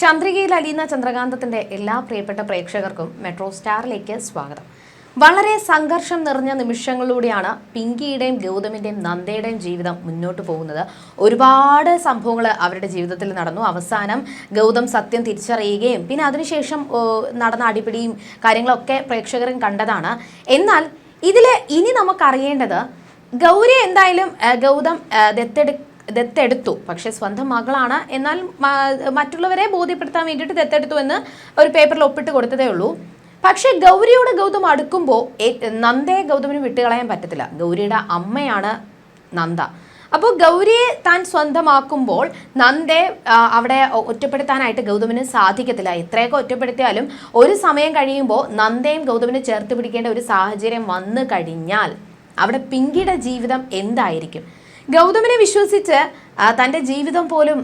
ചന്ദ്രികയിൽ അലിയുന്ന ചന്ദ്രകാന്തത്തിന്റെ എല്ലാ പ്രിയപ്പെട്ട പ്രേക്ഷകർക്കും മെട്രോ സ്റ്റാറിലേക്ക് സ്വാഗതം. വളരെ സംഘർഷം നിറഞ്ഞ നിമിഷങ്ങളിലൂടെയാണ് പിങ്കിയുടെയും ഗൗതമിന്റെയും നന്ദയുടെയും ജീവിതം മുന്നോട്ട് പോകുന്നത്. ഒരുപാട് സംഭവങ്ങൾ അവരുടെ ജീവിതത്തിൽ നടന്നു. അവസാനം ഗൗതം സത്യം തിരിച്ചറിയുകയും പിന്നെ അതിനുശേഷം നടന്ന അടിപിടിയും കാര്യങ്ങളൊക്കെ പ്രേക്ഷകരും കണ്ടതാണ്. എന്നാൽ ഇതിൽ ഇനി നമുക്കറിയേണ്ടത് ഗൗരി എന്തായാലും ഗൗതം ദത്തെടുത്തു, പക്ഷെ സ്വന്തം മകളാണ്. എന്നാൽ മറ്റുള്ളവരെ ബോധ്യപ്പെടുത്താൻ വേണ്ടിയിട്ട് ദത്തെടുത്തു എന്ന് ഒരു പേപ്പറിൽ ഒപ്പിട്ട് കൊടുത്തതേ ഉള്ളൂ. പക്ഷെ ഗൗരിയോട് ഗൗതം അടുക്കുമ്പോൾ നന്ദയെ ഗൗതമിന് വിട്ടുകളയാൻ പറ്റത്തില്ല. ഗൗരിയുടെ അമ്മയാണ് നന്ദ. അപ്പോൾ ഗൗരിയെ താൻ സ്വന്തമാക്കുമ്പോൾ നന്ദയെ അവിടെ ഒറ്റപ്പെടുത്താനായിട്ട് ഗൗതമിന് സാധിക്കത്തില്ല. എത്രയൊക്കെ ഒറ്റപ്പെടുത്തിയാലും ഒരു സമയം കഴിയുമ്പോൾ നന്ദയും ഗൗതമിനെ ചേർത്ത് പിടിക്കേണ്ട ഒരു സാഹചര്യം വന്നു കഴിഞ്ഞാൽ അവിടെ പിങ്കിയുടെ ജീവിതം എന്തായിരിക്കും? ഗൗതമിനെ വിശ്വസിച്ച് തൻ്റെ ജീവിതം പോലും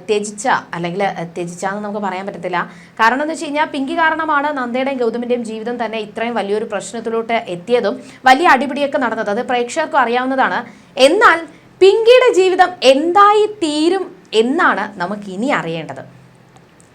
ത്യജിച്ചാന്ന് നമുക്ക് പറയാൻ പറ്റത്തില്ല. കാരണം എന്ന് വെച്ച് കഴിഞ്ഞാൽ പിങ്കി കാരണമാണ് നന്ദയുടെയും ഗൗതമിൻ്റെയും ജീവിതം തന്നെ ഇത്രയും വലിയൊരു പ്രശ്നത്തിലോട്ട് എത്തിയതും വലിയ അടിപിടിയൊക്കെ നടന്നത്. അത് പ്രേക്ഷകർക്കും അറിയാവുന്നതാണ്. എന്നാൽ പിങ്കിയുടെ ജീവിതം എന്തായി തീരും എന്നാണ് നമുക്ക് ഇനി അറിയേണ്ടത്.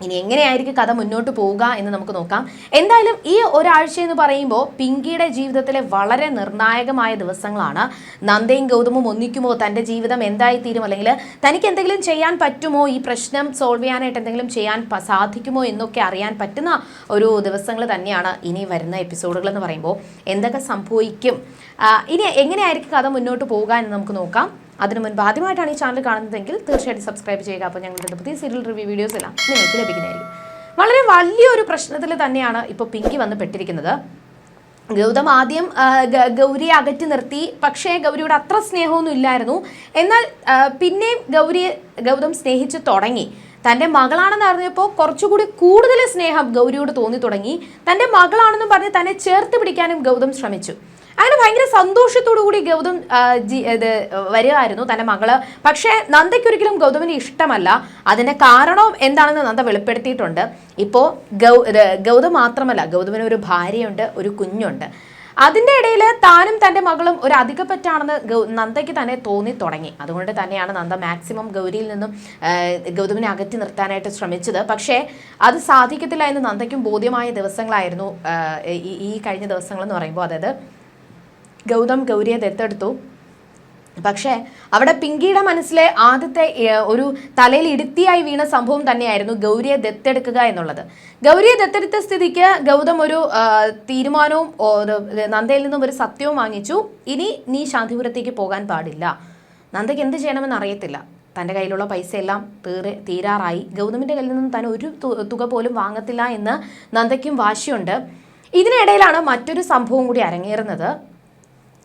ഇനി എങ്ങനെയായിരിക്കും കഥ മുന്നോട്ട് പോവുക എന്ന് നമുക്ക് നോക്കാം. എന്തായാലും ഈ ഒരാഴ്ച എന്ന് പറയുമ്പോൾ പിങ്കിയുടെ ജീവിതത്തിലെ വളരെ നിർണായകമായ ദിവസങ്ങളാണ്. നന്ദയും ഗൗതമും ഒന്നിക്കുമോ, തൻ്റെ ജീവിതം എന്തായിത്തീരും, അല്ലെങ്കിൽ തനിക്ക് എന്തെങ്കിലും ചെയ്യാൻ പറ്റുമോ, ഈ പ്രശ്നം സോൾവ് ചെയ്യാനായിട്ട് എന്തെങ്കിലും ചെയ്യാൻ സാധിക്കുമോ എന്നൊക്കെ അറിയാൻ പറ്റുന്ന ഒരു ദിവസങ്ങൾ തന്നെയാണ് ഇനി വരുന്ന എപ്പിസോഡുകൾ എന്ന് പറയുമ്പോൾ. എന്തൊക്കെ സംഭവിക്കും, ഇനി എങ്ങനെയായിരിക്കും കഥ മുന്നോട്ട് പോവുക എന്ന് നമുക്ക് നോക്കാം. അതിനു മുൻപ് ആദ്യമായിട്ടാണ് ഈ ചാനൽ കാണുന്നതെങ്കിൽ തീർച്ചയായിട്ടും സബ്സ്ക്രൈബ് ചെയ്യുക. അപ്പോൾ ഞങ്ങളുടെ പുതിയ സീരിയൽ റിവ്യൂ വീഡിയോസ് എല്ലാം നിങ്ങൾക്ക് ലഭിക്കുന്നതായിരിക്കും. വളരെ വലിയൊരു പ്രശ്നത്തിൽ തന്നെയാണ് ഇപ്പോൾ പിങ്കി വന്ന് പെട്ടിരിക്കുന്നത്. ഗൗതം ആദ്യം ഗൗരിയെ അകറ്റി നിർത്തി, പക്ഷേ ഗൗരിയോട് അത്ര സ്നേഹമൊന്നും ഇല്ലായിരുന്നു. എന്നാൽ പിന്നെയും ഗൗതം സ്നേഹിച്ച് തുടങ്ങി. തൻ്റെ മകളാണെന്ന് അറിഞ്ഞപ്പോൾ കുറച്ചുകൂടി കൂടുതൽ സ്നേഹം ഗൗരിയോട് തോന്നി തുടങ്ങി. തൻ്റെ മകളാണെന്നും പറഞ്ഞ് തന്നെ ചേർത്ത് പിടിക്കാനും ഗൗതം ശ്രമിച്ചു. അങ്ങനെ ഭയങ്കര സന്തോഷത്തോടു കൂടി ഗൗതം വരുമായിരുന്നു തൻ്റെ മകള്. പക്ഷേ നന്ദയ്ക്കൊരിക്കലും ഗൗതമിന് ഇഷ്ടമല്ല. അതിൻ്റെ കാരണം എന്താണെന്ന് നന്ദ വെളിപ്പെടുത്തിയിട്ടുണ്ട്. ഇപ്പോൾ ഗൗതം മാത്രമല്ല, ഗൗതമിന് ഒരു ഭാര്യയുണ്ട്, ഒരു കുഞ്ഞുണ്ട്. അതിൻ്റെ ഇടയിൽ താനും തൻ്റെ മകളും ഒരു അധികപ്പറ്റാണെന്ന് നന്ദയ്ക്ക് തന്നെ തോന്നി തുടങ്ങി. അതുകൊണ്ട് തന്നെയാണ് നന്ദ മാക്സിമം ഗൗരിയിൽ നിന്നും ഗൗതമിനെ അകറ്റി നിർത്താനായിട്ട് ശ്രമിച്ചത്. പക്ഷേ അത് സാധിക്കത്തില്ല എന്ന് നന്ദയ്ക്കും ബോധ്യമായ ദിവസങ്ങളായിരുന്നു ഈ കഴിഞ്ഞ ദിവസങ്ങളെന്ന് പറയുമ്പോൾ. അതായത് ഗൗതം ഗൗരിയെ ദത്തെടുത്തു. പക്ഷേ അവിടെ പിങ്കിയുടെ മനസ്സിലെ ആദ്യത്തെ ഒരു തലയിൽ ഇടുത്തിയായി വീണ സംഭവം തന്നെയായിരുന്നു ഗൗരിയെ ദത്തെടുക്കുക എന്നുള്ളത്. ഗൗരിയെ ദത്തെടുത്ത സ്ഥിതിക്ക് ഗൗതം ഒരു തീരുമാനവും നന്ദയിൽ നിന്നും ഒരു സത്യവും വാങ്ങിച്ചു. ഇനി നീ ശാന്തിപുരത്തേക്ക് പോകാൻ പാടില്ല. നന്ദയ്ക്ക് എന്ത് ചെയ്യണമെന്ന് അറിയത്തില്ല. തൻ്റെ കയ്യിലുള്ള പൈസയെല്ലാം തീരാറായി. ഗൗതമിൻ്റെ കയ്യിൽ നിന്നും താൻ ഒരു തുക പോലും വാങ്ങത്തില്ല എന്ന് നന്ദയ്ക്കും വാശിയുണ്ട്. ഇതിനിടയിലാണ് മറ്റൊരു സംഭവം കൂടി അരങ്ങേറുന്നത്.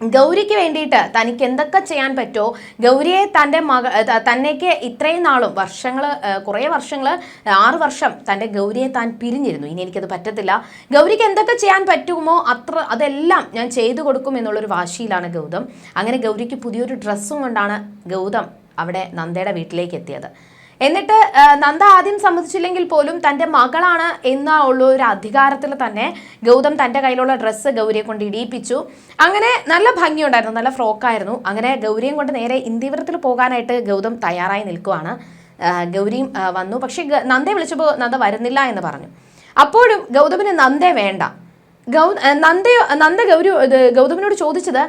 ഗൗരിക്ക് വേണ്ടിയിട്ട് തനിക്ക് എന്തൊക്കെ ചെയ്യാൻ പറ്റുമോ, ഗൗരിയെ തന്നേക്ക് ഇത്രയും നാളും കുറേ വർഷങ്ങൾ 6 വർഷം തൻ്റെ ഗൗരിയെ താൻ പിരിഞ്ഞിരുന്നു. ഇനി എനിക്കത് പറ്റത്തില്ല. ഗൗരിക്ക് എന്തൊക്കെ ചെയ്യാൻ പറ്റുമോ അതെല്ലാം ഞാൻ ചെയ്തു കൊടുക്കും എന്നുള്ളൊരു വാശിയിലാണ് ഗൗതം. അങ്ങനെ ഗൗരിക്ക് പുതിയൊരു ഡ്രസ്സും കൊണ്ടാണ് ഗൗതം അവിടെ നന്ദയുടെ വീട്ടിലേക്ക് എത്തിയത്. എന്നിട്ട് നന്ദ ആദ്യം സമ്മതിച്ചില്ലെങ്കിൽ പോലും തൻ്റെ മകളാണ് എന്നുള്ള ഒരു അധികാരത്തിൽ തന്നെ ഗൗതം തൻ്റെ കയ്യിലുള്ള ഡ്രസ്സ് ഗൗരിയെ കൊണ്ട് ഇടിയിപ്പിച്ചു. അങ്ങനെ നല്ല ഭംഗിയുണ്ടായിരുന്നു, നല്ല ഫ്രോക്കായിരുന്നു. അങ്ങനെ ഗൗരിയും കൊണ്ട് നേരെ ഇന്ത്യവ്രത്തിൽ പോകാനായിട്ട് ഗൗതം തയ്യാറായി നിൽക്കുവാണ്. ഗൗരിയും വന്നു. പക്ഷേ നന്ദയെ വിളിച്ചപ്പോൾ നന്ദ വരുന്നില്ല എന്ന് പറഞ്ഞു. അപ്പോഴും ഗൗതമിന് നന്ദയെ വേണ്ട. നന്ദ ഗൗതമിനോട് ചോദിച്ചത്,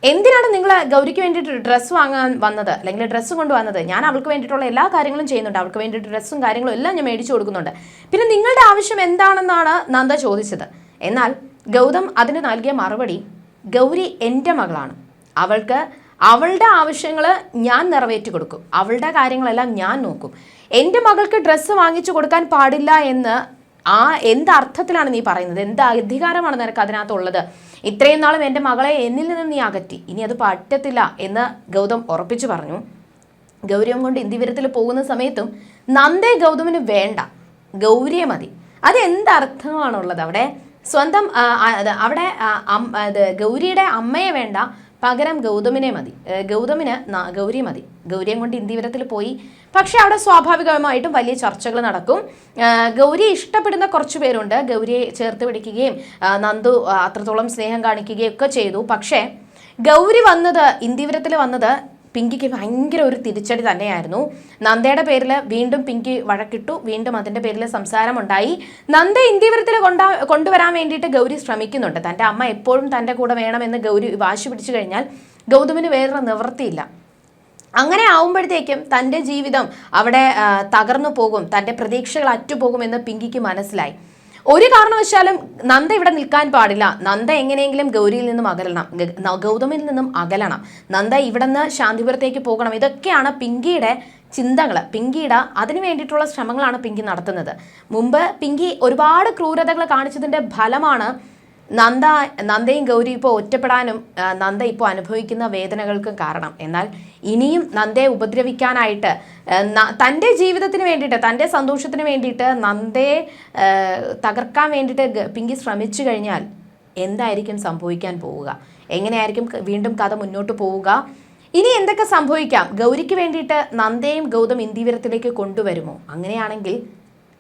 എന്തിനാണ് നിങ്ങൾ ഗൗരിക്ക് വേണ്ടിയിട്ട് ഡ്രസ്സ് വാങ്ങാൻ വന്നത്, അല്ലെങ്കിൽ ഡ്രസ്സ് കൊണ്ടുവന്നത്? ഞാൻ അവൾക്ക് വേണ്ടിയിട്ടുള്ള എല്ലാ കാര്യങ്ങളും ചെയ്യുന്നുണ്ട്. അവൾക്ക് വേണ്ടിയിട്ട് ഡ്രസ്സും കാര്യങ്ങളും എല്ലാം ഞാൻ മേടിച്ചു കൊടുക്കുന്നുണ്ട്. പിന്നെ നിങ്ങളുടെ ആവശ്യം എന്താണെന്നാണ് നന്ദ ചോദിച്ചത്. എന്നാൽ ഗൗതം അതിന് നൽകിയ മറുപടി, ഗൗരി എൻ്റെ മകളാണ്. അവളുടെ ആവശ്യങ്ങൾ ഞാൻ നിറവേറ്റി കൊടുക്കും. അവളുടെ കാര്യങ്ങളെല്ലാം ഞാൻ നോക്കും. എൻ്റെ മകൾക്ക് ഡ്രസ്സ് വാങ്ങിച്ചു കൊടുക്കാൻ പാടില്ല എന്ന് എന്ത് അർത്ഥത്തിലാണ് നീ പറയുന്നത്? എന്ത് അധികാരമാണ് നിനക്ക് അതിനകത്തുള്ളത്? ഇത്രയും നാളും എൻ്റെ മകളെ എന്നിൽ നിന്നും നീ അകറ്റി, ഇനി അത് പറ്റത്തില്ല എന്ന് ഗൗതം ഉറപ്പിച്ചു പറഞ്ഞു. ഗൗരിയും കൊണ്ട് ഇന്ത്യവ്രത്തിൽ പോകുന്ന സമയത്തും നന്ദയെ ഗൗതമിന് വേണ്ട, ഗൗരിയെ മതി. അത് എന്തർത്ഥമാണുള്ളത്? അവിടെ സ്വന്തം അവിടെ ഗൗരിയുടെ അമ്മയെ വേണ്ട, പകരം ഗൗതമിനെ മതി. ഗൗതമിന് ഗൗരി മതി. ഗൗരിയും കൊണ്ട് ഇന്ത്യവ്രത്തിൽ പോയി. പക്ഷെ അവിടെ സ്വാഭാവികമായിട്ടും വലിയ ചർച്ചകൾ നടക്കും. ഗൗരിയെ ഇഷ്ടപ്പെടുന്ന കുറച്ചു പേരുണ്ട്. ഗൗരിയെ ചേർത്ത് പിടിക്കുകയും നന്ദു അത്രത്തോളം സ്നേഹം കാണിക്കുകയും ഒക്കെ ചെയ്തു. പക്ഷേ ഗൗരി ഇന്ത്യവ്രത്തിൽ വന്നത് പിങ്കിക്ക് ഭയങ്കര ഒരു തിരിച്ചടി തന്നെയായിരുന്നു. നന്ദയുടെ പേരിൽ വീണ്ടും പിങ്കി വഴക്കിട്ടു, വീണ്ടും അതിൻ്റെ പേരിൽ സംസാരമുണ്ടായി. നന്ദ ഇന്ത്യവരത്തിൽ കൊണ്ടുവരാൻ വേണ്ടിയിട്ട് ഗൗരി ശ്രമിക്കുന്നുണ്ട്. തൻ്റെ അമ്മ എപ്പോഴും തൻ്റെ കൂടെ വേണമെന്ന് ഗൗരി വാശി പിടിച്ചു കഴിഞ്ഞാൽ ഗൗതമിന് വേറൊരു നിവൃത്തിയില്ല. അങ്ങനെ ആവുമ്പോഴത്തേക്കും തൻ്റെ ജീവിതം അവിടെ തകർന്നു പോകും, തൻ്റെ പ്രതീക്ഷകൾ അറ്റുപോകുമെന്ന് പിങ്കിക്ക് മനസ്സിലായി. ഒരു കാരണവശാലും നന്ദ ഇവിടെ നിൽക്കാൻ പാടില്ല. നന്ദ എങ്ങനെയെങ്കിലും ഗൗരിയിൽ നിന്നും അകലണം, ഗൗതമിൽ നിന്നും അകലണം. നന്ദ ഇവിടെ നിന്ന് ശാന്തിപുരത്തേക്ക് പോകണം. ഇതൊക്കെയാണ് പിങ്കിയുടെ ചിന്തകൾ. പിങ്കിയുടെ അതിനു വേണ്ടിയിട്ടുള്ള ശ്രമങ്ങളാണ് പിങ്കി നടത്തുന്നത്. മുമ്പ് പിങ്കി ഒരുപാട് ക്രൂരതകൾ കാണിച്ചതിൻ്റെ ഫലമാണ് നന്ദയും ഗൗരി ഇപ്പോൾ ഒറ്റപ്പെടാനും നന്ദ ഇപ്പോൾ അനുഭവിക്കുന്ന വേദനകൾക്കും കാരണം. എന്നാൽ ഇനിയും നന്ദയെ ഉപദ്രവിക്കാനായിട്ട് തൻ്റെ ജീവിതത്തിന് വേണ്ടിയിട്ട്, തൻ്റെ സന്തോഷത്തിന് വേണ്ടിയിട്ട് നന്ദയെ തകർക്കാൻ വേണ്ടിയിട്ട് പിങ്കി ശ്രമിച്ചു കഴിഞ്ഞാൽ എന്തായിരിക്കും സംഭവിക്കാൻ പോവുക? എങ്ങനെയായിരിക്കും വീണ്ടും കഥ മുന്നോട്ട് പോവുക? ഇനി എന്തൊക്കെ സംഭവിക്കാം? ഗൗരിക്ക് വേണ്ടിയിട്ട് നന്ദയും ഗൗതം ഇന്ത്യവരത്തിലേക്ക് കൊണ്ടുവരുമോ? അങ്ങനെയാണെങ്കിൽ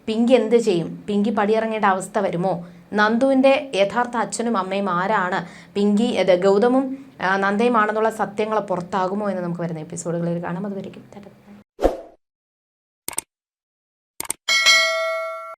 പിങ്കി എന്ത് ചെയ്യും? പിങ്കി പടിയിറങ്ങേണ്ട അവസ്ഥ വരുമോ? നന്ദുവിൻ്റെ യഥാർത്ഥ അച്ഛനും അമ്മയും ആരാണ്? ഗൗതമും നന്ദയുമാണെന്നുള്ള സത്യങ്ങൾ പുറത്താകുമോ എന്ന് നമുക്ക് വരുന്ന എപ്പിസോഡുകളിൽ കാണാം. അതുവരെയും